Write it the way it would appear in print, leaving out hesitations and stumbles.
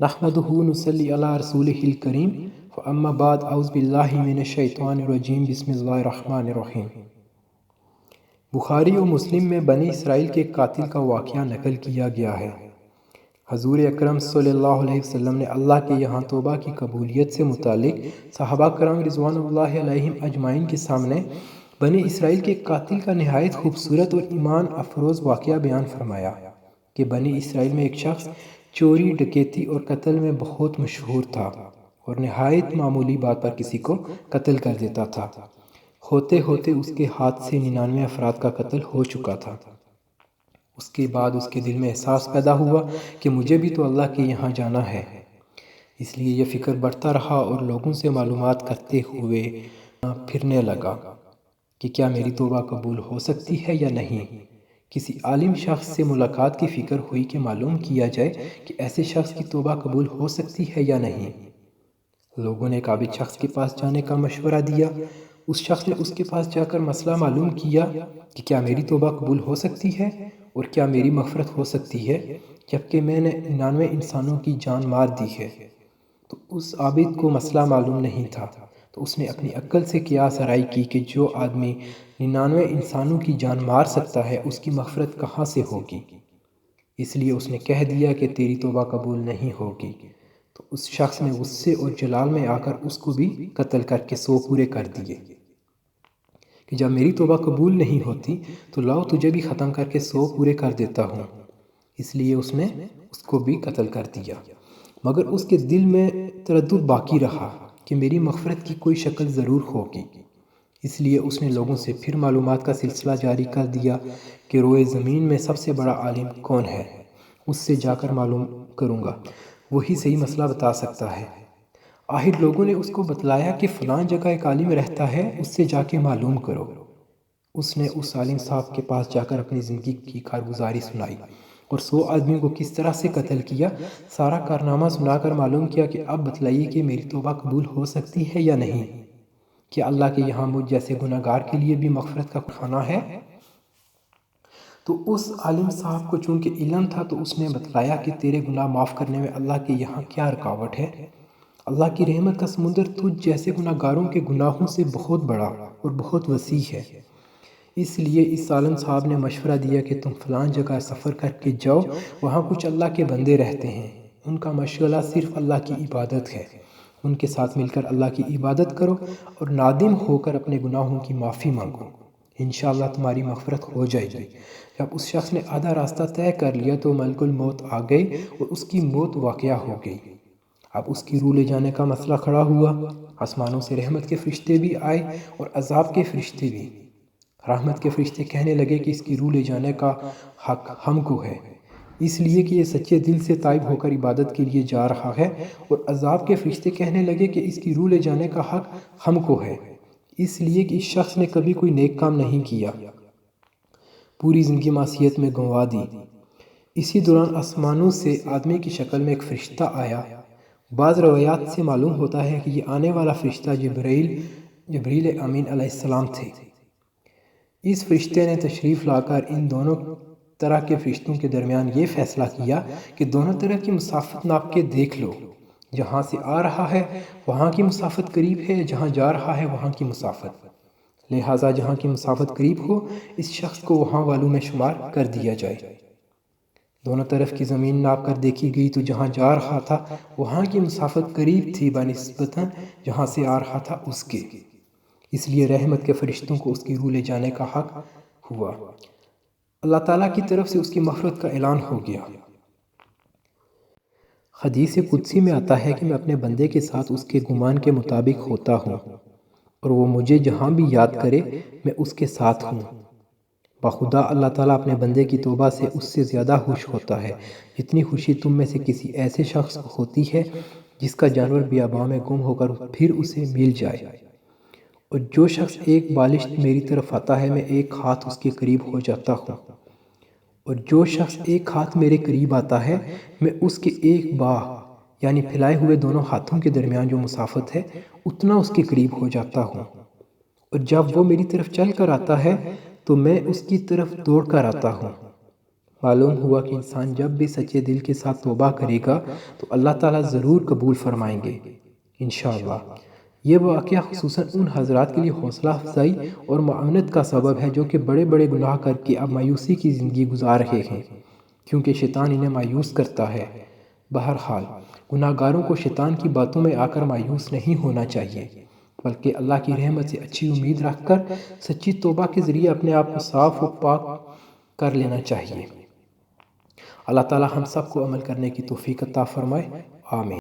نحمدہ نصلی علی رسولہ الکریم فاما بعد اعوذ باللہ من الشیطان الرجیم بسم اللہ الرحمن الرحیم۔ بخاری و مسلم میں بنی اسرائیل کے قاتل کا واقعہ نقل کیا گیا ہے۔ حضور اکرم صلی اللہ علیہ وسلم نے اللہ کے یہاں توبہ کی قبولیت سے متعلق صحابہ کرام رضوان اللہ علیہم اجمعین کے سامنے بنی اسرائیل کے قاتل کا نہایت خوبصورت اور ایمان افروز واقعہ بیان فرمایا کہ بنی اسرائیل میں ایک شخص چوری، ڈکیتی اور قتل میں بہت مشہور تھا اور نہایت معمولی بات پر کسی کو قتل کر دیتا تھا۔ ہوتے ہوتے اس کے ہاتھ سے 99 افراد کا قتل ہو چکا تھا۔ اس کے بعد اس کے دل میں احساس پیدا ہوا کہ مجھے بھی تو اللہ کے یہاں جانا ہے۔ اس لیے یہ فکر بڑھتا رہا اور لوگوں سے معلومات کرتے ہوئے پھرنے لگا کہ کیا میری توبہ قبول ہو سکتی ہے یا نہیں۔ کسی عالم شخص سے ملاقات کی فکر ہوئی کہ معلوم کیا جائے کہ ایسے شخص کی توبہ قبول ہو سکتی ہے یا نہیں۔ لوگوں نے قابل شخص کے پاس جانے کا مشورہ دیا۔ اس شخص نے اس کے پاس جا کر مسئلہ معلوم کیا کہ کیا میری توبہ قبول ہو سکتی ہے اور کیا میری مغفرت ہو سکتی ہے جبکہ میں نے 99 انسانوں کی جان مار دی ہے۔ تو اس عابد کو مسئلہ معلوم نہیں تھا، تو اس نے اپنی عقل سے قیاس آرائی کی کہ جو آدمی 99 انسانوں کی جان مار سکتا ہے اس کی مغفرت کہاں سے ہوگی۔ اس لیے اس نے کہہ دیا کہ تیری توبہ قبول نہیں ہوگی۔ تو اس شخص نے غصے اور جلال میں آ کر اس کو بھی قتل کر کے 100 پورے کر دیے کہ جب میری توبہ قبول نہیں ہوتی تو لاؤ تجھے بھی ختم کر کے 100 پورے کر دیتا ہوں۔ اس لیے اس نے اس کو بھی قتل کر دیا، مگر اس کے دل میں تردد باقی رہا کہ میری مغفرت کی کوئی شکل ضرور ہوگی۔ اس لیے اس نے لوگوں سے پھر معلومات کا سلسلہ جاری کر دیا کہ روئے زمین میں سب سے بڑا عالم کون ہے، اس سے جا کر معلوم کروں گا، وہی صحیح مسئلہ بتا سکتا ہے۔ آخر لوگوں نے اس کو بتلایا کہ فلاں جگہ ایک عالم رہتا ہے، اس سے جا کے معلوم کرو۔ اس نے اس عالم صاحب کے پاس جا کر اپنی زندگی کی کارگزاری سنائی اور 100 آدمیوں کو کس طرح سے قتل کیا، سارا کارنامہ سنا کر معلوم کیا کہ اب بتلائیے کہ میری توبہ قبول ہو سکتی ہے یا نہیں۔ کیا اللہ کے یہاں مجھ جیسے گناہ گار کے لیے بھی مغفرت کا کھانا ہے؟ تو اس عالم صاحب کو چونکہ علم تھا تو اس نے بتلایا کہ تیرے گناہ معاف کرنے میں اللہ کے یہاں کیا رکاوٹ ہے۔ اللہ کی رحمت کا سمندر تجھ جیسے گناہ گاروں کے گناہوں سے بہت بڑا اور بہت وسیع ہے۔ اس لیے اس عالم صاحب نے مشورہ دیا کہ تم فلاں جگہ سفر کر کے جاؤ، وہاں کچھ اللہ کے بندے رہتے ہیں، ان کا مشغلہ صرف اللہ کی عبادت ہے، ان کے ساتھ مل کر اللہ کی عبادت کرو اور نادم ہو کر اپنے گناہوں کی معافی مانگو، انشاءاللہ تمہاری مغفرت ہو جائے گی۔ جب اس شخص نے آدھا راستہ طے کر لیا تو ملک الموت آ گئے اور اس کی موت واقعہ ہو گئی۔ اب اس کی روح لے جانے کا مسئلہ کھڑا ہوا۔ آسمانوں سے رحمت کے فرشتے بھی آئے اور عذاب کے فرشتے بھی۔ رحمت کے فرشتے کہنے لگے کہ اس کی روح لے جانے کا حق ہم کو ہے، اس لیے کہ یہ سچے دل سے تائب ہو کر عبادت کے لیے جا رہا ہے، اور عذاب کے فرشتے کہنے لگے کہ اس کی روح لے جانے کا حق ہم کو ہے، اس لیے کہ اس شخص نے کبھی کوئی نیک کام نہیں کیا، پوری زندگی معصیت میں گنوا دی۔ اسی دوران آسمانوں سے آدمی کی شکل میں ایک فرشتہ آیا۔ بعض روایات سے معلوم ہوتا ہے کہ یہ آنے والا فرشتہ جبریل امین علیہ السلام تھے۔ اس فرشتے نے تشریف لا کر ان دونوں طرح کے فرشتوں کے درمیان یہ فیصلہ کیا کہ دونوں طرح کی مسافت ناپ کے دیکھ لو، جہاں سے آ رہا ہے وہاں کی مسافت قریب ہے، جہاں جا رہا ہے وہاں کی مسافت، لہٰذا جہاں کی مسافت قریب ہو اس شخص کو وہاں والوں میں شمار کر دیا جائے۔ دونوں طرف کی زمین ناپ کر دیکھی گئی تو جہاں جا رہا تھا وہاں کی مسافت قریب تھی بنسبتاً جہاں سے آ رہا تھا اس کے، اس لیے رحمت کے فرشتوں کو اس کی روح لے جانے کا حق ہوا۔ اللہ تعالیٰ کی طرف سے اس کی مغفرت کا اعلان ہو گیا۔ حدیث قدسی میں آتا ہے کہ میں اپنے بندے کے ساتھ اس کے گمان کے مطابق ہوتا ہوں، اور وہ مجھے جہاں بھی یاد کرے میں اس کے ساتھ ہوں۔ بخدا اللہ تعالیٰ اپنے بندے کی توبہ سے اس سے زیادہ خوش ہوتا ہے جتنی خوشی تم میں سے کسی ایسے شخص کو ہوتی ہے جس کا جانور بیاباں میں گم ہو کر پھر اسے مل جائے۔ اور جو شخص ایک بالشت میری طرف آتا ہے میں ایک ہاتھ اس کے قریب ہو جاتا ہوں، اور جو شخص ایک ہاتھ میرے قریب آتا ہے میں اس کے ایک باہ یعنی پھیلائے ہوئے دونوں ہاتھوں کے درمیان جو مسافت ہے اتنا اس کے قریب ہو جاتا ہوں، اور جب وہ میری طرف چل کر آتا ہے تو میں اس کی طرف دوڑ کر آتا ہوں، معلوم ہوا کہ انسان جب بھی سچے دل کے ساتھ توبہ کرے گا تو اللہ تعالیٰ ضرور قبول فرمائیں گے انشاءاللہ۔ یہ واقعہ خصوصاً ان حضرات کے لیے حوصلہ افزائی اور معاونت کا سبب ہے جو کہ بڑے بڑے گناہ کر کے اب مایوسی کی زندگی گزار رہے ہیں، کیونکہ شیطان انہیں مایوس کرتا ہے۔ بہرحال گناہ گاروں کو شیطان کی باتوں میں آ کر مایوس نہیں ہونا چاہیے، بلکہ اللہ کی رحمت سے اچھی امید رکھ کر سچی توبہ کے ذریعے اپنے آپ کو صاف و پاک کر لینا چاہیے۔ اللہ تعالیٰ ہم سب کو عمل کرنے کی توفیق عطا فرمائے، آمین۔